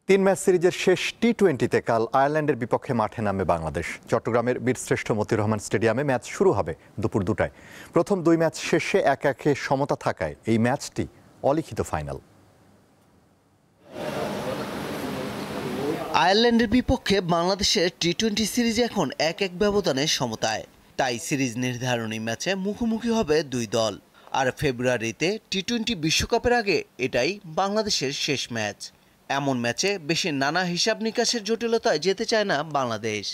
তিন ম্যাচ সিরিজের শেষ টি-20তে কাল আয়ারল্যান্ডের বিপক্ষে মাঠে নামবে বাংলাদেশ। চট্টগ্রামের বীরশ্রেষ্ঠ মতিউর রহমান স্টেডিয়ামে ম্যাচ শুরু হবে দুপুর 2টায়। প্রথম দুই ম্যাচ শেষে 1-1 সমতা থাকায় এই ম্যাচটি অলিখিত ফাইনাল। আয়ারল্যান্ডের বিপক্ষে বাংলাদেশের টি-20 সিরিজ এখন 1-1 ব্যবধানে সমতায়। তাই সিরিজ নির্ধারণী ম্যাচে মুখোমুখি হবে দুই দল। আর ফেব্রুয়ারিতে টি-20 বিশ্বকাপের আগে এটাই বাংলাদেশের শেষ ম্যাচ। এমন ম্যাচে বেশি নানা হিসাব নিকাশের জটিলতায় যেতে চায় না বাংলাদেশ।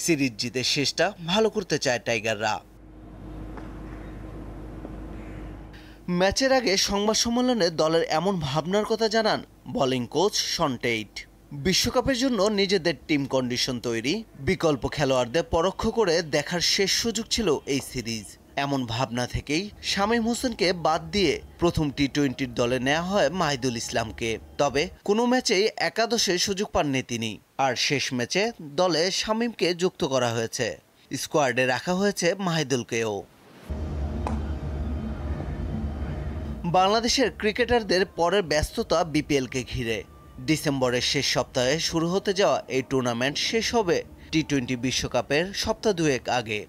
সিরিজ জিতে শেষটা ভালো করতে চায় টাইগাররা। ম্যাচের আগে সংবাদ সম্মেলনে দলের এমন ভাবনার কথা জানান বোলিং কোচ শন টেইট। বিশ্বকাপের জন্য নিজেদের টিম কন্ডিশন তৈরি, বিকল্প খেলোয়াড়দের পরোক্ষ করে দেখার শেষ সুযোগ ছিল এই সিরিজ। এমন ভাবনা থেকেই শামীম হোসেনকে বাদ দিয়ে প্রথম টি-20 দলে নেওয়া হয় মাহিদুল ইসলামকে। তবে কোনো ম্যাচেই একাদশে সুযোগ পাননি তিনি। আর শেষ ম্যাচে দলে শামীমকে যুক্ত করা হয়েছে, স্কোয়াডে রাখা হয়েছে মাহিদুলকেও। বাংলাদেশের ক্রিকেটারদের পরের ব্যস্ততা বিপিএলকে ঘিরে। ডিসেম্বরের শেষ সপ্তাহে শুরু হতে যাওয়া এই টুর্নামেন্ট শেষ হবে টি-20 বিশ্বকাপের সপ্তাহ দুয়েক আগে।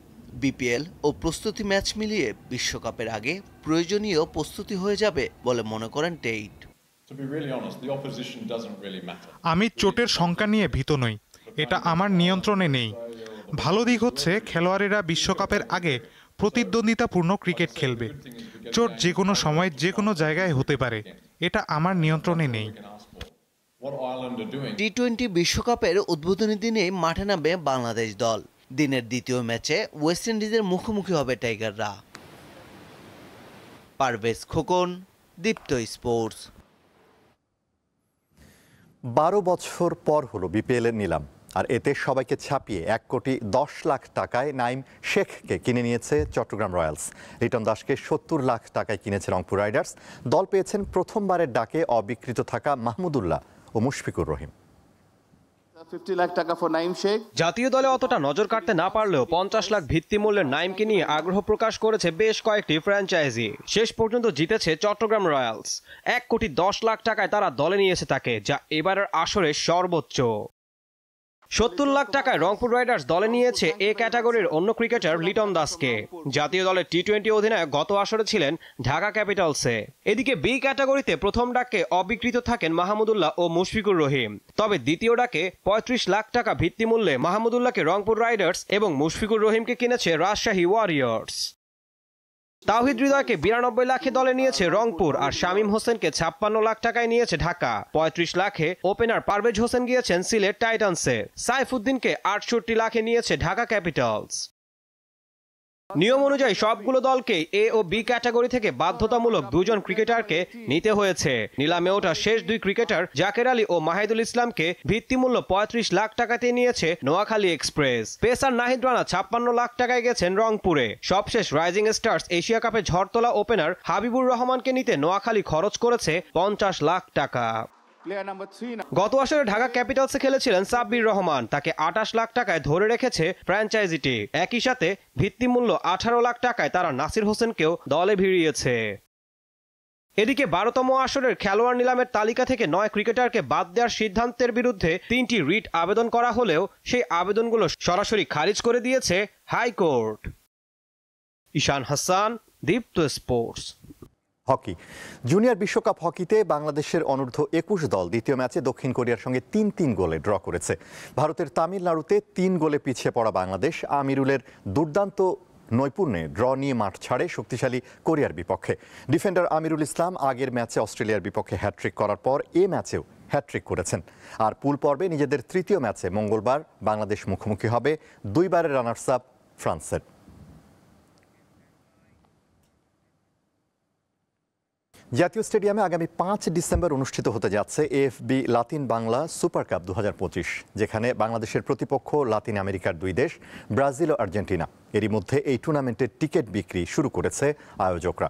বিপিএল ও প্রস্তুতি ম্যাচ মিলিয়ে বিশ্বকাপের আগে প্রয়োজনীয় প্রস্তুতি হয়ে যাবে বলে মনে করেন টেইট। আমি চোটের সংখ্যা নিয়ে ভীত নই, এটা আমার নিয়ন্ত্রণে নেই। ভালো দিক হচ্ছে খেলোয়াড়েরা বিশ্বকাপের আগে প্রতিদ্বন্দ্বিতাপূর্ণ ক্রিকেট খেলবে। চোট যে কোনো সময় যে কোনো জায়গায় হতে পারে, এটা আমার নিয়ন্ত্রণে নেই। টি-20 বিশ্বকাপের উদ্বোধনী দিনে মাঠে নামবে বাংলাদেশ দল। দিনের দ্বিতীয় ম্যাচে ওয়েস্ট ইন্ডিজের মুখোমুখি হবে টাইগাররা। পারভেজ খোকন, দীপ্ত স্পোর্টস। 12 বছর পর হলো বিপিএল এর নিলাম, আর এতে সবাইকে ছাপিয়ে 1,10 লাখ টাকায় নাইম শেখকে কিনে নিয়েছে চট্টগ্রাম রয়্যালস। লিটন দাসকে 70 লাখ টাকায় কিনেছে রংপুর রাইডার্স। দল পেয়েছেন প্রথমবারের ডাকে অবিকৃত থাকা মাহমুদুল্লাহ ও মুশফিকুর রহিম। জাতীয় দলে অতটা নজর কাটতে না পারলেও 50 লাখ ভিত্তিমূল্যের নাইমকে নিয়ে আগ্রহ প্রকাশ করেছে বেশ কয়েকটি ফ্র্যাঞ্চাইজি। শেষ পর্যন্ত জিতেছে চট্টগ্রাম রয়্যালস। 1,10 লাখ টাকায় তারা দলে নিয়েছে তাকে, যা এবারের আসরে সর্বোচ্চ। 70 লাখ টাকায় রংপুর রাইডার্স দলে নিয়েছে এ ক্যাটাগরির অন্য ক্রিকেটার লিটন দাসকে। জাতীয় দলের টি-20 অধিনায়ক গত আসরে ছিলেন ঢাকা ক্যাপিটালসে। এদিকে বি ক্যাটাগরিতে প্রথম ডাকে অবিকৃত থাকেন মাহমুদুল্লাহ ও মুশফিকুর রহিম। তবে দ্বিতীয় ডাকে 35 লাখ টাকা ভিত্তিমূল্যে মাহমুদুল্লাহকে রংপুর রাইডার্স এবং মুশফিকুর রহিমকে কিনেছে রাজশাহী ওয়ারিয়র্স। তাওহিদ হৃদয়কে 92 লাখে দলে নিয়েছে রংপুর, আর শামীম হোসেনকে 56 লাখ টাকায় নিয়েছে ঢাকা। 35 লাখে ওপেনার পারভেজ হোসেন গিয়েছেন সিলেট টাইটান্সে। সাইফুদ্দিনকে 68 লাখে নিয়েছে ঢাকা ক্যাপিটালস। নিয়ম অনুযায়ী সবগুলো দলকে এ ও বি ক্যাটাগরি থেকে বাধ্যতামূলক 2 জন ক্রিকেটারকে নিতে হয়েছে। নিলামে ওঠা শেষ 2 ক্রিকেটার জাকের আলী ও মাহিদুল ইসলামকে ভিত্তিমূল্য 35 লাখ টাকাতে নিয়েছে নোয়াখালী এক্সপ্রেস। পেসার নাহিদ রানা 56 লাখ টাকায় গেছেন রংপুরে। সবশেষ রাইজিং স্টার্স এশিয়া কাপে ঝড়তলা ওপেনার হাবিবুর রহমানকে নিতে নোয়াখালী খরচ করেছে 50 লাখ টাকা। গত আসরে ঢাকা ক্যাপিটালসে খেলেছিলেন সাব্বির রহমান, তাকে 28 লাখ টাকায় ধরে রেখেছে ফ্র্যাঞ্চাইজিটি। একই সাথে ভিত্তিমূল্য 18 লাখ টাকায় তারা নাসির হোসেনকেও দলে ভিড়িয়েছে। এদিকে 12তম আসরের খেলোয়াড় নিলামের তালিকা থেকে 9 ক্রিকেটারকে বাদ দেওয়ার সিদ্ধান্তের বিরুদ্ধে 3টি রিট আবেদন করা হলেও সেই আবেদনগুলো সরাসরি খারিজ করে দিয়েছে হাইকোর্ট। ঈশান হাসান, দীপ্ত স্পোর্টস। হকি জুনিয়র বিশ্বকাপ হকিতে বাংলাদেশের অনূর্ধ্ব 21 দল দ্বিতীয় ম্যাচে দক্ষিণ কোরিয়ার সঙ্গে 3-3 গোলে ড্র করেছে। ভারতের তামিলনাড়ুতে 3 গোলে পিছিয়ে পড়া বাংলাদেশ আমিরুলের দুর্দান্ত নৈপুণ্যে ড্র নিয়ে মাঠ ছাড়ে শক্তিশালী কোরিয়ার বিপক্ষে। ডিফেন্ডার আমিরুল ইসলাম আগের ম্যাচে অস্ট্রেলিয়ার বিপক্ষে হ্যাটট্রিক করার পর এ ম্যাচেও হ্যাটট্রিক করেছেন। আর পুল পর্বে নিজেদের তৃতীয় ম্যাচে মঙ্গলবার বাংলাদেশ মুখোমুখি হবে 2 বারের রানার্স আপ ফ্রান্সের। জাতীয় স্টেডিয়ামে আগামী 5 ডিসেম্বর অনুষ্ঠিত হতে যাচ্ছে AFB Latin Bangla super cup 2025, যেখানে বাংলাদেশের প্রতিপক্ষ লাতিন আমেরিকার 2 দেশ ব্রাজিল ও আর্জেন্টিনা। এরই মধ্যে এই টুর্নামেন্টের টিকিট বিক্রি শুরু করেছে আয়োজকরা।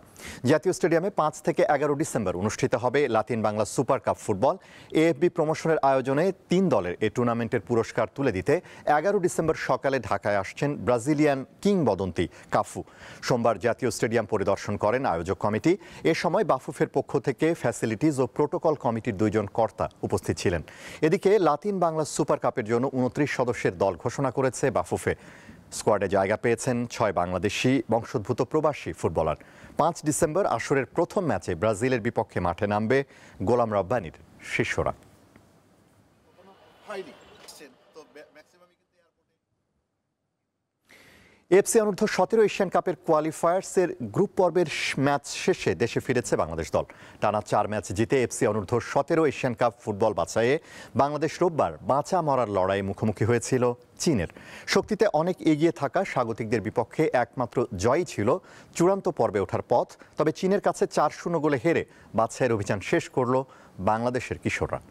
জাতীয় স্টেডিয়ামে 5 থেকে 11 ডিসেম্বর অনুষ্ঠিত হবে Latin Bangla super cup football. AFB প্রমোশনের আয়োজনে 3 দলের এই টুর্নামেন্টের পুরস্কার তুলে দিতে 11 ডিসেম্বর সকালে ঢাকায় আসছেন ব্রাজিলিয়ান কিংবদন্তি কাফু। সোমবার জাতীয় স্টেডিয়াম পরিদর্শন করেন আয়োজক কমিটি। এ সময় বাফুফের পক্ষ থেকে ফ্যাসিলিটিজ ও প্রোটোকল কমিটির 2 জন কর্তা উপস্থিত ছিলেন। এদিকে লাতিন বাংলা সুপার কাপের জন্য 29 সদস্যের দল ঘোষণা করেছে বাফুফে। স্কোয়াডে জায়গা পেয়েছেন 6 বাংলাদেশি বংশোদ্ভূত প্রবাসী ফুটবলার। 5 ডিসেম্বর আসরের প্রথম ম্যাচে ব্রাজিলের বিপক্ষে মাঠে নামবে গোলাম রব্বানীর শিষ্যরা। এফসি অনূর্ধ্ব 17 এশিয়ান কাপের কোয়ালিফায়ার্সের গ্রুপ পর্বের ম্যাচ শেষে দেশে ফিরেছে বাংলাদেশ দল। টানা 4 ম্যাচ জিতে এফসি অনূর্ধ্ব 17 এশিয়ান কাপ ফুটবল বাছাইয়ে বাংলাদেশ রোববার বাঁচা মরার লড়াইয়ে মুখোমুখি হয়েছিল চীনের। শক্তিতে অনেক এগিয়ে থাকা স্বাগতিকদের বিপক্ষে একমাত্র জয়ই ছিল চূড়ান্ত পর্বে ওঠার পথ। তবে চীনের কাছে 4-0 গোলে হেরে বাছাইয়ের অভিযান শেষ করল বাংলাদেশের কিশোররা।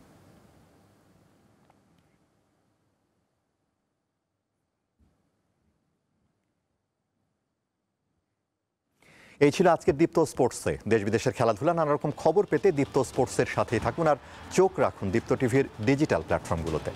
এই ছিল আজকের দীপ্ত স্পোর্টসে। দেশ বিদেশের খেলাধুলা নানা রকম খবর পেতে দীপ্ত স্পোর্টসের সাথেই থাকুন আর চোখ রাখুন দীপ্ত টিভির ডিজিটাল প্ল্যাটফর্মগুলোতে।